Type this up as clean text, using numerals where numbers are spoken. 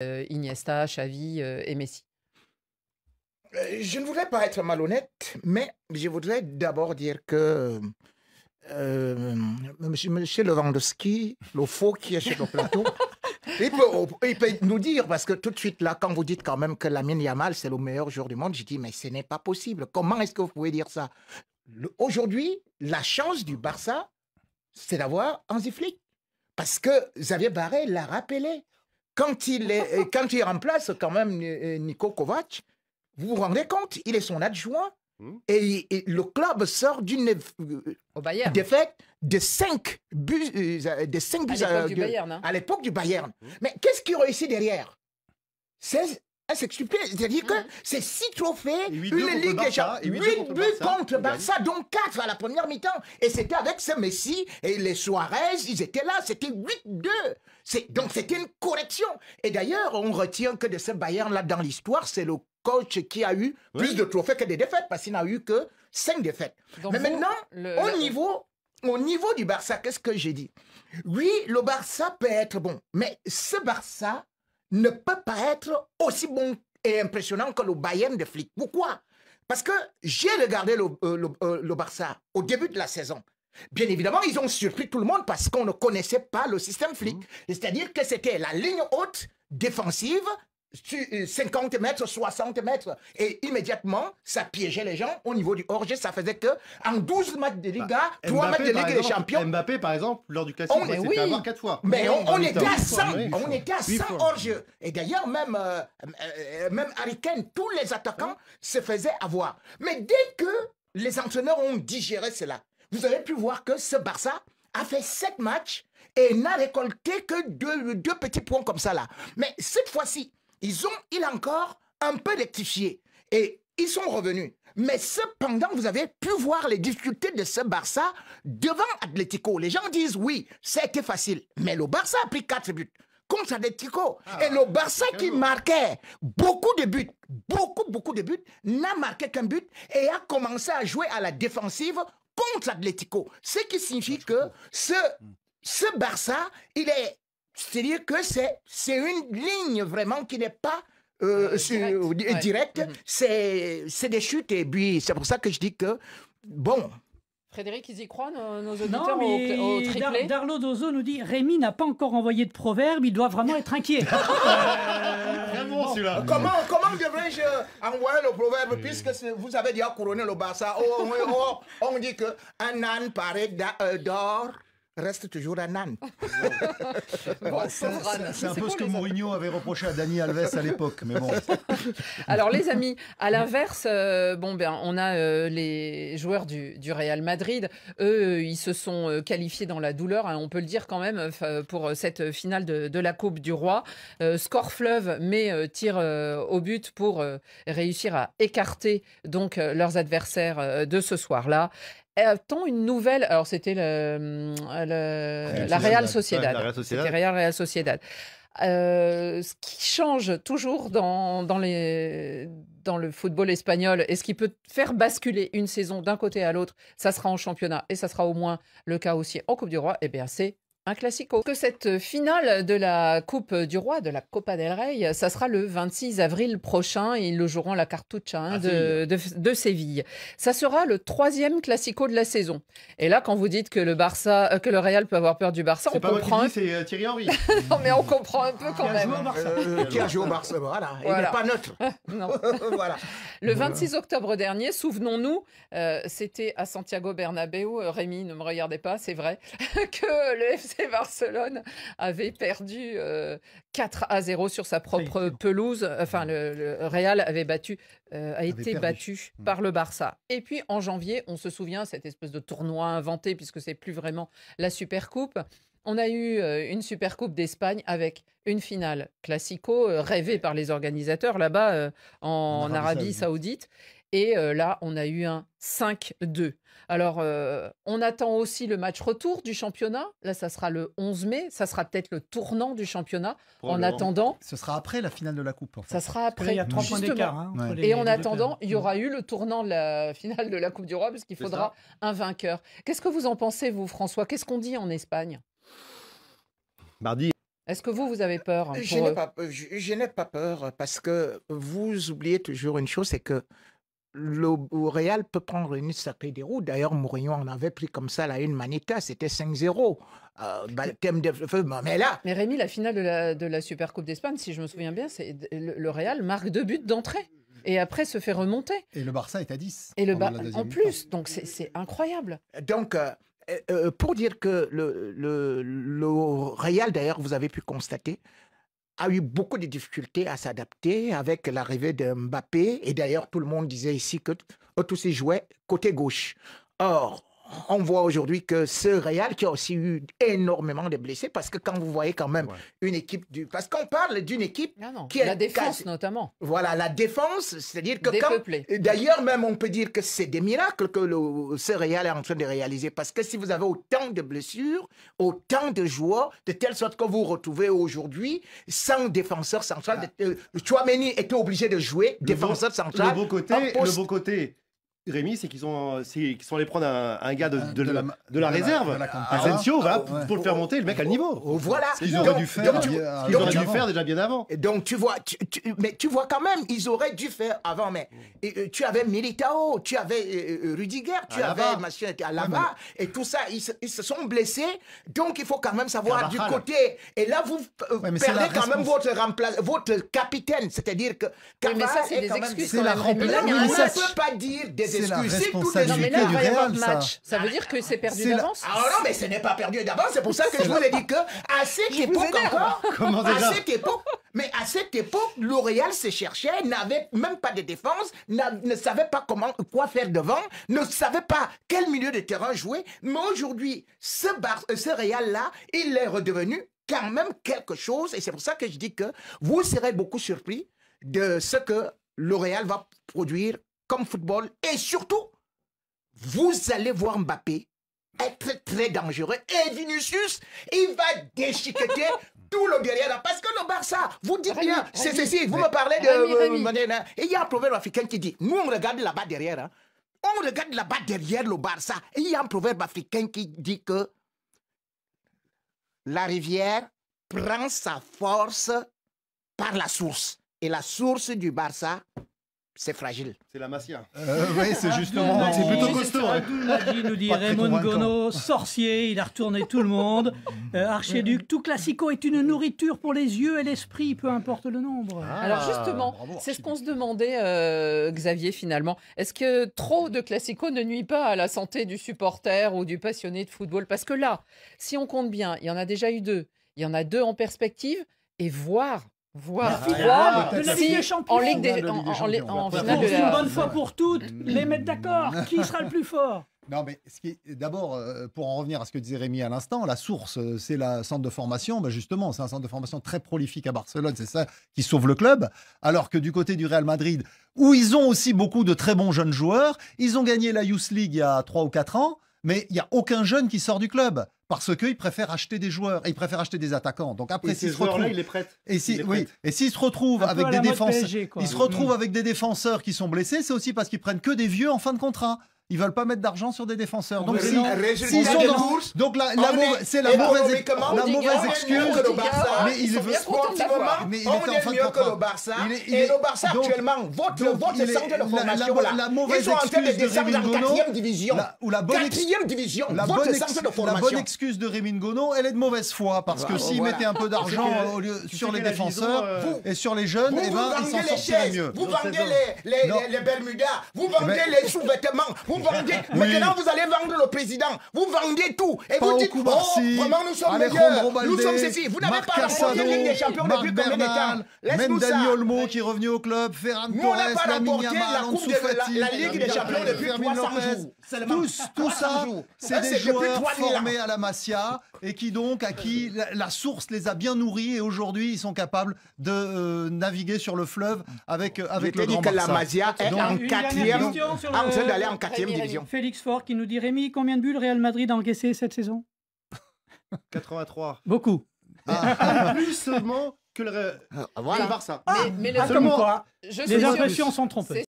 Iniesta, Xavi et Messi. Je ne voudrais pas être malhonnête, mais je voudrais d'abord dire que monsieur Lewandowski, le faux qui est sur le plateau, il peut nous dire, parce que tout de suite là, quand vous dites quand même que Lamine Yamal, c'est le meilleur joueur du monde, je dis, mais ce n'est pas possible. Comment est-ce que vous pouvez dire ça? Aujourd'hui, la chance du Barça, c'est d'avoir Hansi Flick. Parce que Xavier Barré l'a rappelé. Quand il remplace quand même Niko Kovac, vous vous rendez compte, il est son adjoint. Et le club sort d'une défaite de 5 buts, à l'époque du Bayern. Mais qu'est-ce qu'il réussit derrière? C'est stupide. C'est-à-dire que c'est 6 trophées, une Ligue des Champions, 8 buts contre Barça, dont 4 à la première mi-temps. Et c'était avec ce Messi et les Suarez, ils étaient là, c'était 8-2. Donc c'était une correction. Et d'ailleurs, on retient que de ce Bayern-là dans l'histoire, c'est le coach qui a eu plus de trophées que des défaites, parce qu'il n'a eu que 5 défaites. Donc mais maintenant, au niveau du Barça, qu'est-ce que j'ai dit? Oui, le Barça peut être bon, mais ce Barça ne peut pas être aussi bon et impressionnant que le Bayern de Flick. Pourquoi? Parce que j'ai regardé le Barça au début de la saison. Bien évidemment, ils ont surpris tout le monde parce qu'on ne connaissait pas le système Flick. C'est-à-dire que c'était la ligne haute défensive, 50 mètres, 60 mètres. Et immédiatement, ça piégeait les gens au niveau du hors-jeu. Ça faisait que en 12 matchs de Liga, 3 matchs de Ligue des Champions. Mbappé, par exemple, lors du classique, il s'est fait avoir 4 fois. Mais on était à 100. On était à 100 hors-jeu. Et d'ailleurs, même Harry Kane, tous les attaquants se faisaient avoir. Mais dès que les entraîneurs ont digéré cela, vous avez pu voir que ce Barça a fait 7 matchs et n'a récolté que 2 petits points comme ça là. Mais cette fois-ci, il a encore un peu rectifié et ils sont revenus. Mais cependant, vous avez pu voir les difficultés de ce Barça devant Atlético. Les gens disent oui, ça a été facile. Mais le Barça a pris 4 buts contre Atlético. Et le Barça qui marquait beaucoup de buts, beaucoup de buts, n'a marqué qu'un but et a commencé à jouer à la défensive contre Atlético. Ce qui signifie que ce Barça, c'est-à-dire que c'est une ligne vraiment qui n'est pas directe. C'est des chutes et puis c'est pour ça que je dis que, bon... Frédéric, ils y croient, nos auditeurs, au triplé? Darlo Dozo nous dit, Rémi n'a pas encore envoyé de proverbe, il doit vraiment être inquiet. Vraiment, celui-là. Comment devrais-je envoyer le proverbe, puisque vous avez déjà couronné le Barça? On dit qu'un âne paré d'or reste toujours un âne. C'est un peu ce que Mourinho avait reproché à Dani Alves à l'époque, mais bon. Alors les amis, à l'inverse, on a les joueurs du Real Madrid. Eux, ils se sont qualifiés dans la douleur, hein, on peut le dire quand même, pour cette finale de la Coupe du Roi. Score fleuve, mais tir au but pour réussir à écarter donc leurs adversaires de ce soir-là. Attends une nouvelle. Alors, c'était la Real Sociedad. C'était Real Sociedad. Ce qui change toujours dans le football espagnol et ce qui peut faire basculer une saison d'un côté à l'autre, ça sera en championnat et ça sera au moins le cas aussi en Coupe du Roi, eh bien, c'est un classico. Que cette finale de la Coupe du Roi, de la Copa del Rey, ça sera le 26 avril prochain. Ils le joueront la Cartucha de Séville. Ça sera le 3e classico de la saison. Et là, quand vous dites que le Real peut avoir peur du Barça, on comprend. C'est Thierry Henry. Non, mais on comprend un peu quand même. Qui a joué au Barça, voilà. Il n'est pas neutre. Non. Voilà. Le 26 octobre dernier, souvenons-nous, c'était à Santiago Bernabéu. Rémi, ne me regardez pas, c'est vrai, que le FC Barcelone avait perdu 4-0 sur sa propre pelouse. Enfin, le Real avait été battu par le Barça. Et puis, en janvier, on se souvient, cette espèce de tournoi inventé, puisque c'est plus vraiment la Supercoupe. On a eu une Supercoupe d'Espagne avec une finale classico rêvée par les organisateurs là-bas en Arabie Saoudite. Et là, on a eu un 5-2. Alors, on attend aussi le match retour du championnat. Là, ça sera le 11 mai. Ça sera peut-être le tournant du championnat. En attendant... Ce sera après la finale de la Coupe. En fait. Ça sera après. Il y a 3 points d'écart. Hein, et en attendant, il y aura eu le tournant de la finale de la Coupe du Roi, parce qu'il faudra un vainqueur. Qu'est-ce que vous en pensez, vous, François? Qu'est-ce qu'on dit en Espagne? Mardi. Est-ce que vous avez peur Je n'ai pas peur parce que vous oubliez toujours une chose, c'est que le Real peut prendre une sacrée déroute. D'ailleurs, Mourinho en avait pris comme ça la une Manita, c'était 5-0. Thème de feu, mais là... Mais Rémi, la finale de la Super Coupe d'Espagne, si je me souviens bien, le Real marque 2 buts d'entrée et après se fait remonter. Et le Barça est à 10. Et en plus, donc c'est incroyable. Donc... pour dire que le Real, d'ailleurs, vous avez pu constater, a eu beaucoup de difficultés à s'adapter avec l'arrivée de Mbappé. Et d'ailleurs, tout le monde disait ici que tous ces jouaient côté gauche. Or, on voit aujourd'hui que ce Real qui a aussi eu énormément de blessés, parce que quand vous voyez quand même une équipe parce qu'on parle d'une équipe qui est la défense notamment. Voilà, la défense, c'est-à-dire que dépeuplée. D'ailleurs même on peut dire que c'est des miracles que ce Real est en train de réaliser, parce que si vous avez autant de blessures, autant de joueurs, de telle sorte que vous retrouvez aujourd'hui sans défenseur central, Tchouaméni était obligé de jouer défenseur central. Le beau côté. Rémi, c'est qu'ils sont allés prendre un gars de la réserve, Asensio, pour le faire monter, le mec a le niveau. Voilà. Ils auraient dû faire déjà bien avant. Donc tu vois, mais tu vois quand même, ils auraient dû faire avant. Mais tu avais Militao, tu avais Rudiger, tu avais Machin Alaba, et tout ça, ils se sont blessés. Donc il faut quand même savoir du côté. Et là, vous perdez quand même votre capitaine, c'est-à-dire que mais ça, c'est des excuses. On ne peut pas dire des C'est la excuses. responsabilité du Real, match. Ça veut dire que c'est perdu d'avance. Ah non, mais ce n'est pas perdu d'avance. C'est pour ça que je vous ai dit que à cette époque encore, à cette époque, le Real se cherchait, n'avait même pas de défense, ne savait pas quoi faire devant, ne savait pas quel milieu de terrain jouer. Mais aujourd'hui, ce Real-là, il est redevenu quand même quelque chose. Et c'est pour ça que je dis que vous serez beaucoup surpris de ce que le Real va produire comme football. Et surtout, vous allez voir Mbappé être très dangereux. Et Vinicius, il va déchiqueter tout le derrière. Parce que le Barça, vous dites bien, c'est ceci, vous me parlez de... Et il y a un proverbe africain qui dit, nous on regarde là-bas derrière, hein. On regarde là-bas derrière le Barça. Et il y a un proverbe africain qui dit que la rivière prend sa force par la source. Et la source du Barça, c'est fragile. C'est la Masia. Oui, c'est justement... C'est plutôt costaud. Il nous dit Raymond Gono, sorcier, il a retourné tout le monde. Archiduc, tout classico est une nourriture pour les yeux et l'esprit, peu importe le nombre. Alors justement, c'est ce qu'on se demandait, Xavier, finalement. Est-ce que trop de classico ne nuit pas à la santé du supporter ou du passionné de football? Parce que là, si on compte bien, il y en a déjà eu 2. Il y en a 2 en perspective, et voir si en Ligue des en finale de la... Une bonne fois pour toutes, les mettre d'accord. Qui sera le plus fort? Non, mais d'abord, pour en revenir à ce que disait Rémi à l'instant, la source, c'est le centre de formation. Ben justement, c'est un centre de formation très prolifique à Barcelone. C'est ça qui sauve le club. Alors que du côté du Real Madrid, où ils ont aussi beaucoup de très bons jeunes joueurs, ils ont gagné la Youth League il y a 3 ou 4 ans, mais il n'y a aucun jeune qui sort du club. Parce qu'ils préfèrent acheter des joueurs, et ils préfèrent acheter des attaquants. Donc après, s'ils se retrouvent, il est prêt. Et s'ils se retrouvent avec des défenseurs, ils se retrouvent avec des défenseurs qui sont blessés, c'est aussi parce qu'ils prennent que des vieux en fin de contrat. Ils veulent pas mettre d'argent sur des défenseurs. Donc c'est la mauvaise excuse. Mais il veut sportivement, on est mieux que le Barça. Et le Barça actuellement, votre centre de formation là, ils sont en train de descendre en 4e division. La bonne excuse de Raymond Gono, elle est de mauvaise foi, parce que s'ils mettaient un peu d'argent sur les défenseurs et sur les jeunes, eh ben ils s'en sortiraient mieux. Vous vendez les Bermudas, vous vendez les sous-vêtements. Vous vendez, maintenant vous allez vendre le président, vous vendez tout, et vous dites, vraiment nous sommes meilleurs, nous sommes ceci, vous n'avez pas remporté la Ligue des Champions depuis combien de temps? Même Dani Olmo qui est revenu au club, Ferran Torres, Lamine Yamal, Ansu Fati, la Ligue des Champions depuis 300 jours. Tout ça, c'est des joueurs formés à la Masia et qui donc, à qui la source les a bien nourris, et aujourd'hui ils sont capables de naviguer sur le fleuve avec le grand Barça. La Masia est en 4e, en train d'aller en 4e division. Félix Faure qui nous dit, Rémi, combien de buts le Real Madrid a encaissé cette saison? 83. Beaucoup. Plus seulement que le Barça. Mais comme quoi, les impressions sont trompeuses.